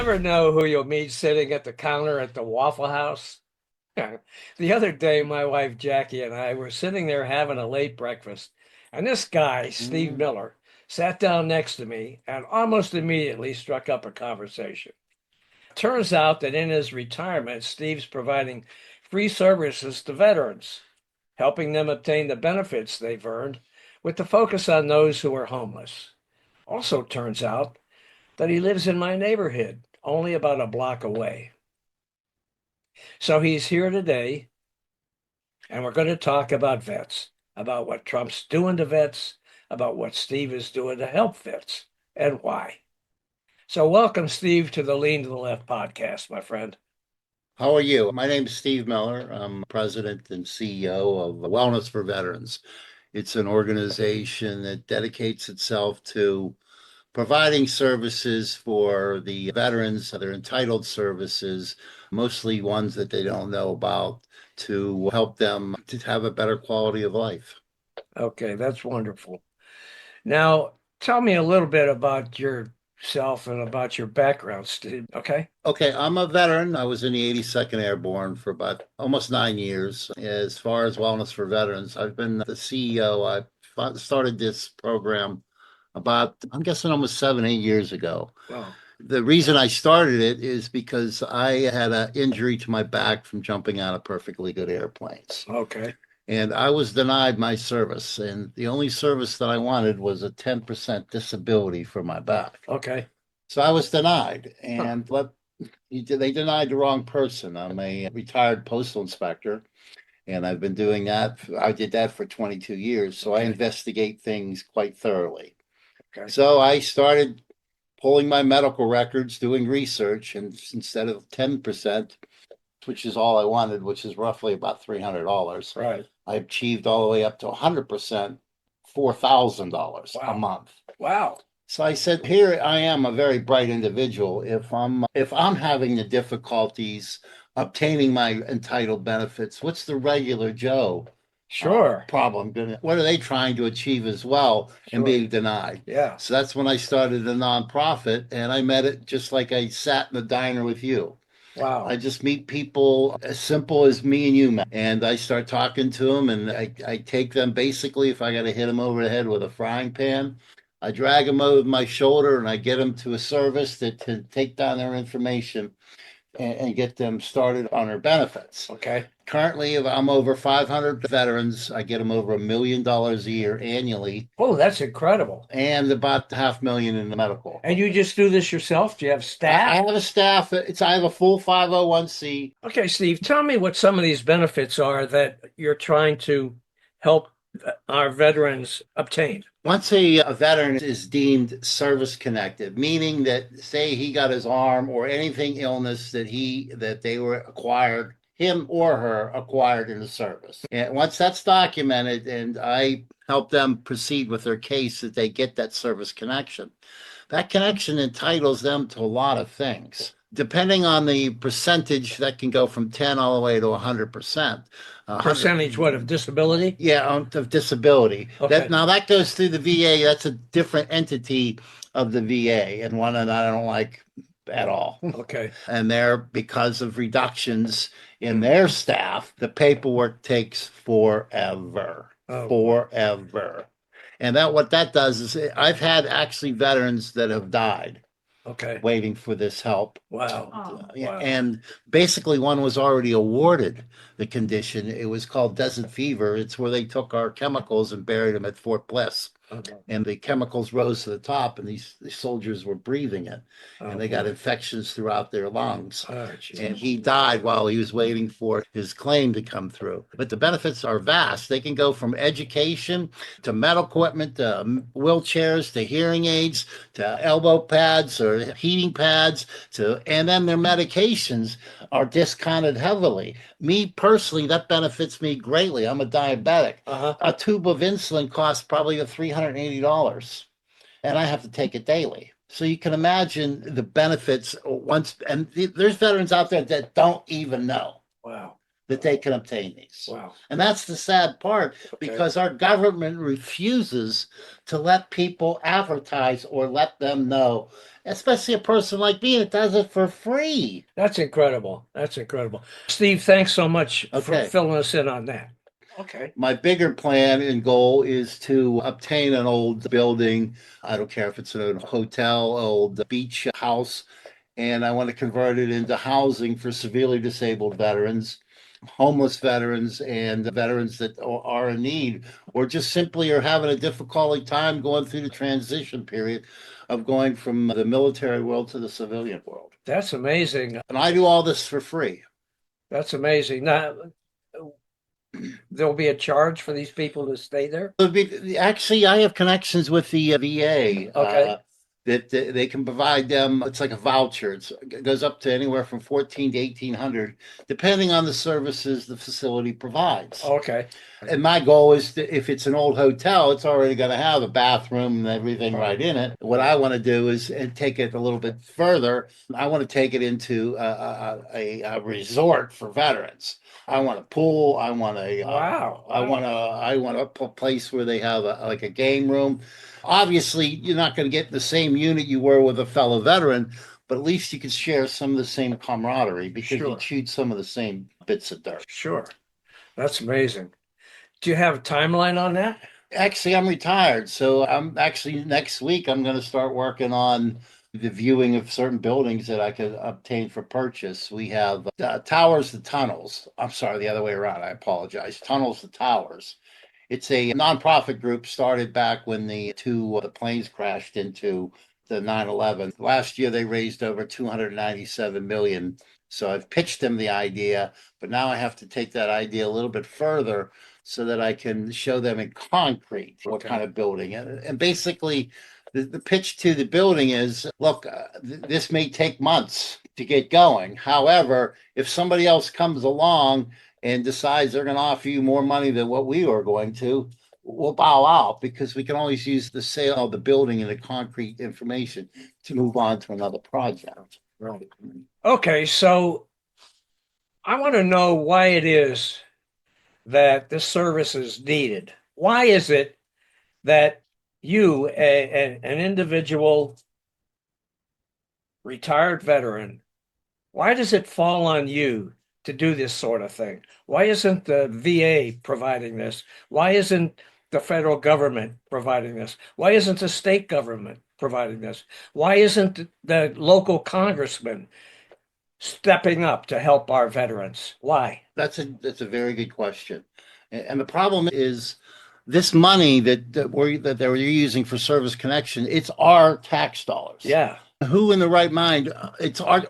never know who you'll meet sitting at the counter at the Waffle House. The other day, my wife Jackie and I were sitting there having a late breakfast, and this guy, Steve Mm. Miller, sat down next to me and almost immediately struck up a conversation. Turns out that in his retirement, Steve's providing free services to veterans, helping them obtain the benefits they've earned, with the focus on those who are homeless. Also turns out that he lives in my neighborhood, only about a block away. So he's here today, and we're going to talk about vets, about what Trump's doing to vets, about what Steve is doing to help vets, and why. So, welcome, Steve, to the Lean to the Left podcast, my friend. How are you? My name is Steve Miller. I'm president and CEO of Wellness for Veterans. It's an organization that dedicates itself to providing services for the veterans, their entitled services, mostly ones that they don't know about, to help them to have a better quality of life. Okay, that's wonderful. Now, tell me a little bit about yourself and about your background, Steve. Okay. Okay, I'm a veteran. I was in the 82nd Airborne for about almost 9 years. As far as Wellness for Veterans, I've been the CEO. I started this program about, I'm guessing almost 7, 8 years ago. Well, The reason I started it is because I had an injury to my back from jumping out of perfectly good airplanes. okay. And I was denied my service. And the only service that I wanted was a 10% disability for my back. Okay. So I was denied. Huh. They denied the wrong person. I'm a retired postal inspector, and I've been doing that. I did that for 22 years, so I Okay. investigate things quite thoroughly. Okay. So I started pulling my medical records, doing research, and instead of 10%, which is all I wanted, which is roughly about $300, Right. I achieved all the way up to 100%, $4,000 a Wow. month. Wow. So I said, here I am, a very bright individual. If I'm having the difficulties obtaining my entitled benefits, what's the regular Joe Sure. problem? What are they trying to achieve as well and Sure. being denied? Yeah. So that's when I started a nonprofit, and I met it just like I sat in the diner with you. I Wow. just meet people as simple as me and you, Matt. And I start talking to them, and I take them basically, if I got to hit them over the head with a frying pan, I drag them over my shoulder and I get them to a service that to take down their information and get them started on their benefits. Okay. Currently, I'm over 500 veterans. I get them over $1 million a year annually, Oh, that's incredible. and about 500,000 in the medical. And you just do this yourself? Do you have I staff? have a staff. I have a full 501c. Okay, Steve, tell me what some of these benefits are that you're trying to help our veterans obtain. Once a veteran is deemed service connected, meaning that say he got his arm or anything illness that they were acquired, him or her acquired in the service. And once that's documented and I help them proceed with their case that they get that service connection, that connection entitles them to a lot of things. Depending on the percentage, that can go from 10 all the way to 100%. 100, Percentage what of disability? yeah, of disability. That Okay. now that goes through the VA. That's a different entity of the VA, and one that I don't like at all. Okay. And there, because of reductions in their staff, the paperwork takes forever, Oh, boy. forever. And that what that does is I've had actually veterans that have died Okay. waiting for this help. Wow. Yeah, Wow. and basically one was already awarded the condition. It was called desert fever. It's where they took our chemicals and buried them at Fort Bliss. Okay. And the chemicals rose to the top, and these soldiers were breathing it, Oh, and they got boy. infections throughout their lungs. Oh, And geez. he died while he was waiting for his claim to come through. But the benefits are vast. They can go from education to medical equipment to wheelchairs to hearing aids to elbow pads or heating pads and then their medications are discounted heavily. Me personally, that benefits me greatly. I'm a diabetic. Uh-huh. A tube of insulin costs probably $380, and I have to take it daily. So you can imagine the benefits once, and there's veterans out there that don't even know. Wow. that they can obtain these. Wow. And that's the sad part Okay. because our government refuses to let people advertise or let them know, especially a person like me that does it for free. That's incredible. That's incredible. Steve, thanks so much for Okay. filling us in on that. Okay. My bigger plan and goal is to obtain an old building. I don't care if it's an old hotel, old beach house, and I want to convert it into housing for severely disabled veterans, homeless veterans, and veterans that are in need, or just simply are having a difficult time going through the transition period of going from the military world to the civilian world. That's amazing. And I do all this for free. That's amazing. Now, there'll be a charge for these people to stay there? Actually, I have connections with the VA. Okay. That they can provide them. It's like a voucher. It goes up to anywhere from 14 to 1800, depending on the services the facility provides. Okay. And my goal is to, if it's an old hotel, it's already going to have a bathroom and everything right in it. What I want to do is and take it a little bit further. I want to take it into a resort for veterans. I want a pool. I want a Wow. I want a place where they have like a game room. Obviously, you're not going to get the same unit you were with a fellow veteran, but at least you can share some of the same camaraderie because you Sure. chewed some of the same bits of dirt. Sure. That's amazing. Do you have a timeline on that? Actually, I'm retired, so I'm actually next week I'm going to start working on the viewing of certain buildings that I could obtain for purchase. We have towers to tunnels. I'm sorry, the other way around. I apologize. Tunnels to towers. It's a nonprofit group started back when the planes crashed into the 9/11. Last year they raised over 297 million. So I've pitched them the idea, but now I have to take that idea a little bit further so that I can show them in concrete what Okay. kind of building. And basically, the pitch to the building is look, this may take months to get going. However, if somebody else comes along and decides they're going to offer you more money than what we are going to, we'll bow out because we can always use the sale of the building and the concrete information to move on to another project. Right. Okay, so I want to know why it is that this service is needed. Why is it that you, an individual retired veteran, why does it fall on you to do this sort of thing? Why isn't the VA providing this? Why isn't the federal government providing this? Why isn't the state government providing this? Why isn't the local congressman stepping up to help our veterans? Why? That's a very good question. And the problem is this money that they're using for service connection, it's our tax dollars. Yeah. Who in the right mind,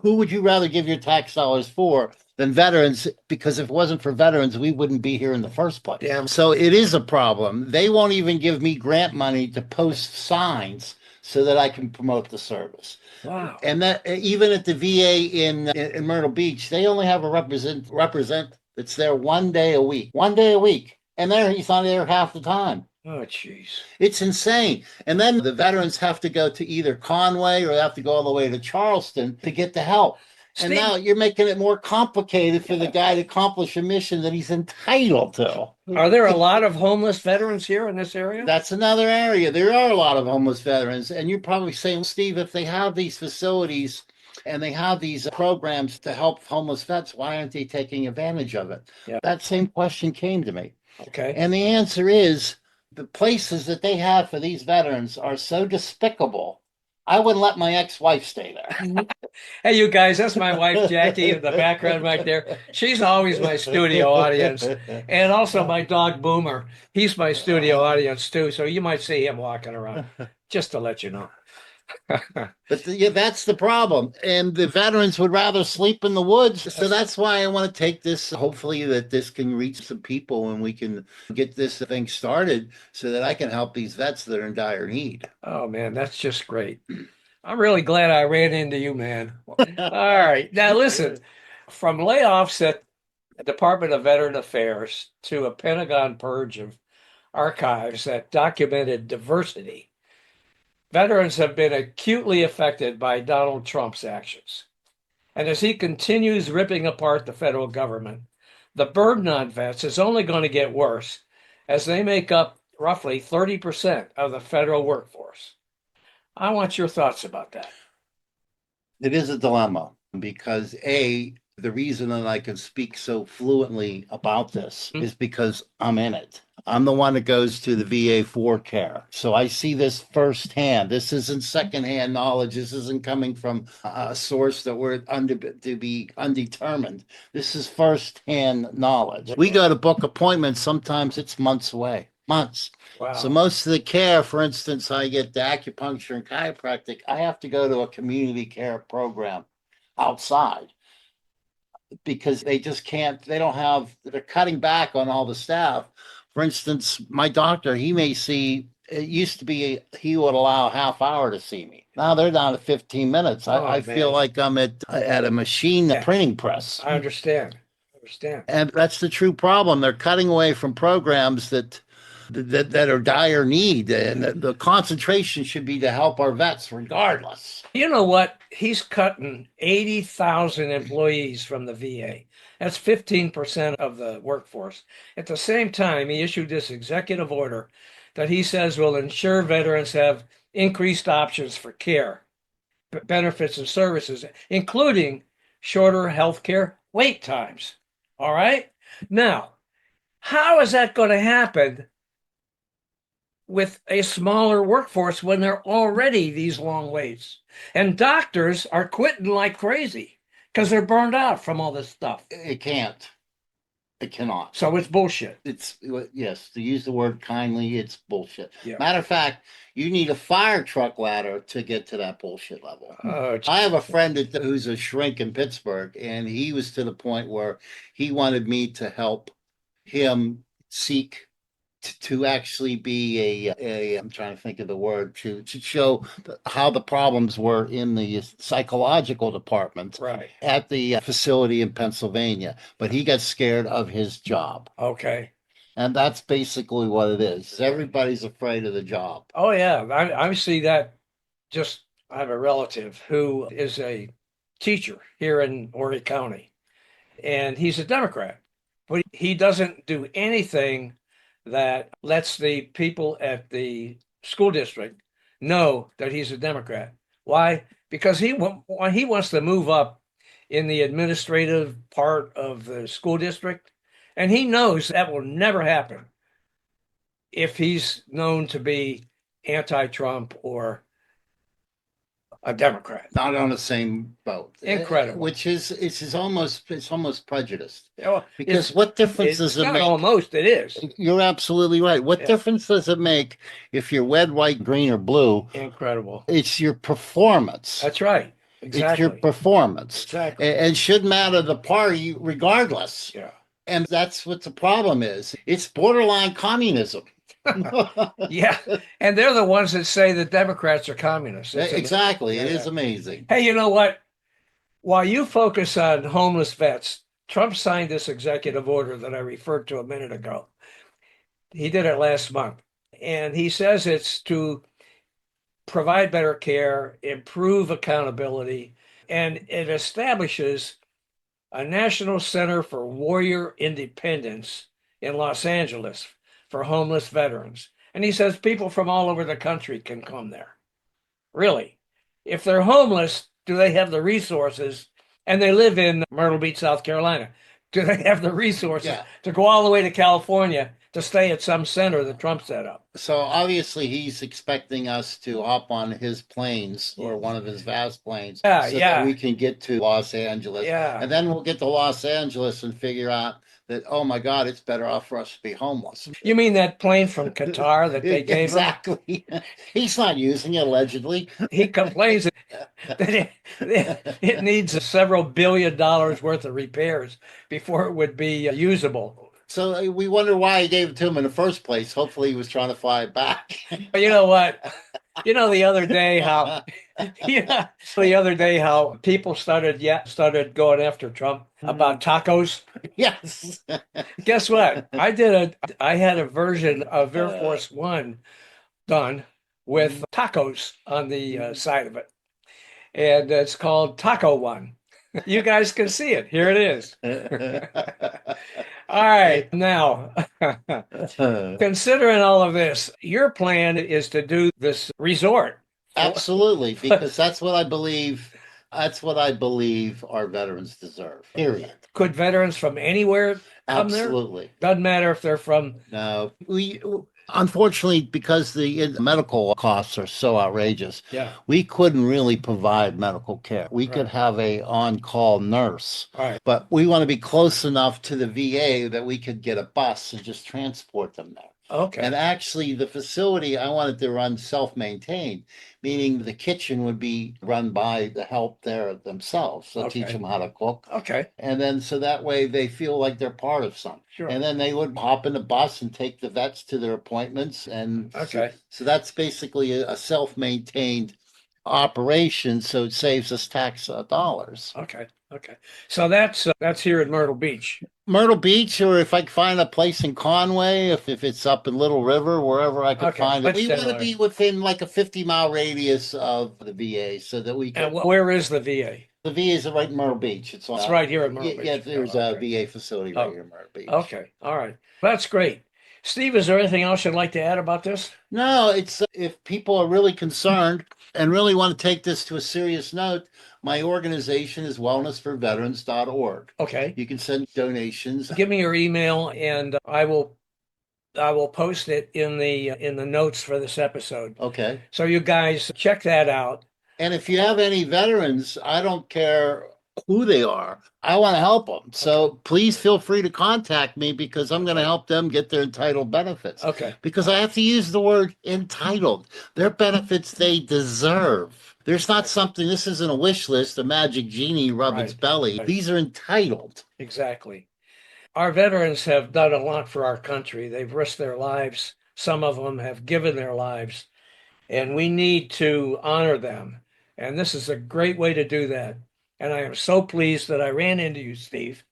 who would you rather give your tax dollars for than veterans? Because if it wasn't for veterans, we wouldn't be here in the first place. Yeah. So it is a problem. They won't even give me grant money to post signs so that I can promote the service. Wow. And that even at the VA in Myrtle Beach, they only have a represent that's there 1 day a week. 1 day a week. And there he's not there half the time. Oh, jeez. It's insane. And then the veterans have to go to either Conway or they have to go all the way to Charleston to get the help. And Steve, now you're making it more complicated for the guy to accomplish a mission that he's entitled to. are there a lot of homeless veterans here in this area? That's another area. There are a lot of homeless veterans. And you're probably saying, Steve, if they have these facilities and they have these programs to help homeless vets, why aren't they taking advantage of it? Yeah. That same question came to me. Okay. And the answer is the places that they have for these veterans are so despicable. I wouldn't let my ex-wife stay there. Hey, you guys, that's my wife, Jackie, in the background right there. She's always my studio audience. And also my dog, Boomer. He's my studio audience, too. So you might see him walking around, just to let you know. But yeah, that's the problem. And the veterans would rather sleep in the woods. So that's why I want to take this. Hopefully, that this can reach some people and we can get this thing started so that I can help these vets that are in dire need. Oh, man, that's just great. I'm really glad I ran into you, man. All right. Now, listen, from layoffs at the Department of Veteran Affairs to a Pentagon purge of archives that documented diversity, veterans have been acutely affected by Donald Trump's actions. And as he continues ripping apart the federal government, the burden on vets is only going to get worse as they make up roughly 30% of the federal workforce. I want your thoughts about that. It is a dilemma because the reason that I can speak so fluently about this Hmm? is because I'm in it. I'm the one that goes to the VA for care. So I see this firsthand. This isn't secondhand knowledge. This isn't coming from a source that we're under to be undetermined. This is firsthand knowledge. We go to book appointments, sometimes it's months away. Months. So Wow. most of the care, for instance, I get the acupuncture and chiropractic, I have to go to a community care program outside because they just can't, they don't have, they're cutting back on all the staff. For instance, my doctor, he may see, it used to be he would allow a half hour to see me. Now they're down to 15 minutes. I Oh, feel man. like I'm at a machine Yeah, printing press. I understand. I understand. And that's the true problem. They're cutting away from programs that are dire need, and the concentration should be to help our vets regardless. You know what? He's cutting 80,000 employees from the VA. That's 15% of the workforce. At the same time, he issued this executive order that he says will ensure veterans have increased options for care, benefits, and services, including shorter health care wait times. All right? Now, how is that going to happen with a smaller workforce when there are already these long waits? And doctors are quitting like crazy because they're burned out from all this stuff. It can't. It cannot. So it's bullshit. It's yes, to use the word kindly, it's bullshit. Yeah. Matter of fact, you need a fire truck ladder to get to that bullshit level. Oh, I have a friend who's a shrink in Pittsburgh, and he was to the point where he wanted me to help him seek to actually be I'm trying to think of the word to show how the problems were in the psychological department right. at the facility in Pennsylvania, but he got scared of his job. Okay. And that's basically what it is. Everybody's afraid of the job. Oh, yeah. I see that. Just, I have a relative who is a teacher here in Horry County, and he's a Democrat, but he doesn't do anything that lets the people at the school district know that he's a Democrat. Why? Because he wants to move up in the administrative part of the school district, and he knows that will never happen if he's known to be anti-Trump or a Democrat. Not on the same boat. Incredible. Which is it's almost prejudiced. Well, Because what difference does it's it not make? almost, it is. You're absolutely right. What Yeah. difference does it make if you're red, white, green, or blue? Incredible. It's your performance. That's right. It's your Exactly. performance. Exactly. And should matter the party regardless. Yeah. And that's what the problem is. It's borderline communism. Yeah. And they're the ones that say that Democrats are communists. Exactly. It Yeah. is amazing. Hey, you know what? While you focus on homeless vets, Trump signed this executive order that I referred to a minute ago. He did it last month. And he says it's to provide better care, improve accountability, and it establishes a National Center for Warrior Independence in Los Angeles for homeless veterans. And he says people from all over the country can come there. Really. If they're homeless, do they have the resources? And they live in Myrtle Beach, South Carolina. Do they have the resources to go all the way to California to stay at some center that Trump set up? So obviously he's expecting us to hop on his planes or one of his vast planes so that we can get to Los Angeles. Yeah. And then we'll get to Los Angeles and figure out that, oh my God, it's better off for us to be homeless. You mean that plane from Qatar that they gave him? Exactly. He's not using it allegedly. He complains that it needs several $billion worth of repairs before it would be usable. So we wonder why he gave it to him in the first place. Hopefully he was trying to fly it back. But you know what? You know the other day how people started going after Trump about tacos. Yes. Guess what? I had a version of Air Force One done with tacos on the side of it, and it's called Taco One. You guys can see it. Here it is. All right. Now, considering all of this, your plan is to do this resort. Absolutely, because that's what I believe. That's what I believe our veterans deserve. Period. Could veterans from anywhere come there? Absolutely. Doesn't matter if they're from. No, we unfortunately, because the medical costs are so outrageous, Yeah. we couldn't really provide medical care. We could Right. have a on-call nurse, All right. but we want to be close enough to the VA that we could get a bus and just transport them there. Okay. And actually, the facility I wanted to run self-maintained, meaning the kitchen would be run by the help there themselves. So teach Okay. them how to cook. Okay. And then so that way they feel like they're part of something. Sure. And then they would hop in the bus and take the vets to their appointments. And Okay. so that's basically a self-maintained operation. So it saves us tax dollars. Okay. Okay. So that's here in Myrtle Beach. Myrtle Beach, or if I can find a place in Conway, if it's up in Little River, wherever I could Okay, find it. let's We say want to like- be within like a 50-mile radius of the VA so that we can. And where is the VA? The VA is right in Myrtle Beach. It's right here in Myrtle Beach. Yeah, there's Oh, a okay. VA facility right Oh. here in Myrtle Beach. Okay. All right. That's great. Steve, is there anything else you'd like to add about this? No, it's if people are really concerned and really want to take this to a serious note, my organization is wellnessforveterans.org. Okay. You can send donations. Give me your email and I will post it in the notes for this episode. Okay. So you guys check that out. And if you have any veterans, I don't care who they are. I want to help them. So please feel free to contact me because I'm going to help them get their entitled benefits. Okay. Because I have to use the word entitled. Their benefits they deserve. There's not something, this isn't a wish list, a magic genie rub its Right. belly. Right. These are entitled. Exactly. Our veterans have done a lot for our country. They've risked their lives. Some of them have given their lives, and we need to honor them. And this is a great way to do that. And I am so pleased that I ran into you, Steve.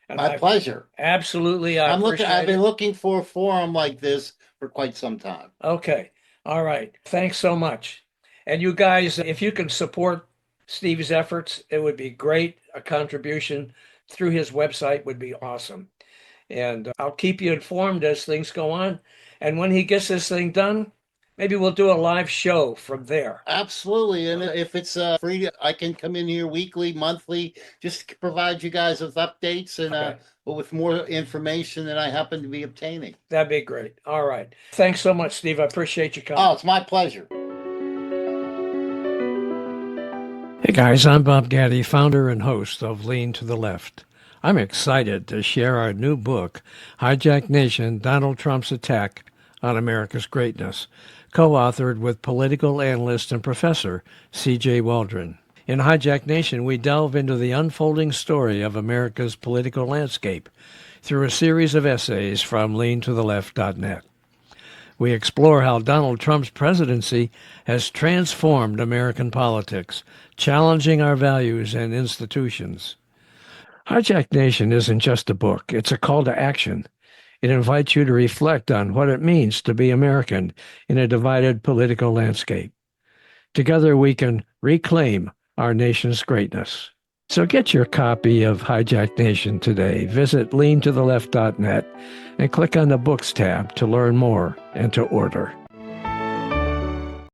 And My pleasure. Absolutely. I've appreciate been it. looking for a forum like this for quite some time. Okay. All right. Thanks so much. And you guys, if you can support Steve's efforts, it would be great. A contribution through his website would be awesome. And I'll keep you informed as things go on. And when he gets this thing done, maybe we'll do a live show from there. Absolutely. And if it's free, I can come in here weekly, monthly, just provide you guys with updates and Okay. with more information that I happen to be obtaining. That'd be great. All right. Thanks so much, Steve. I appreciate you coming. Oh, it's my pleasure. Hey guys, I'm Bob Gaddy, founder and host of Lean to the Left. I'm excited to share our new book, Hijack Nation, Donald Trump's Attack on America's Greatness, co-authored with political analyst and professor C.J. Waldron. In Hijack Nation, we delve into the unfolding story of America's political landscape through a series of essays from leantotheleft.net. We explore how Donald Trump's presidency has transformed American politics, challenging our values and institutions. Hijack Nation isn't just a book, it's a call to action. It invites you to reflect on what it means to be American in a divided political landscape. Together we can reclaim our nation's greatness. So get your copy of Hijack Nation today. Visit leantotheleft.net and click on the Books tab to learn more and to order.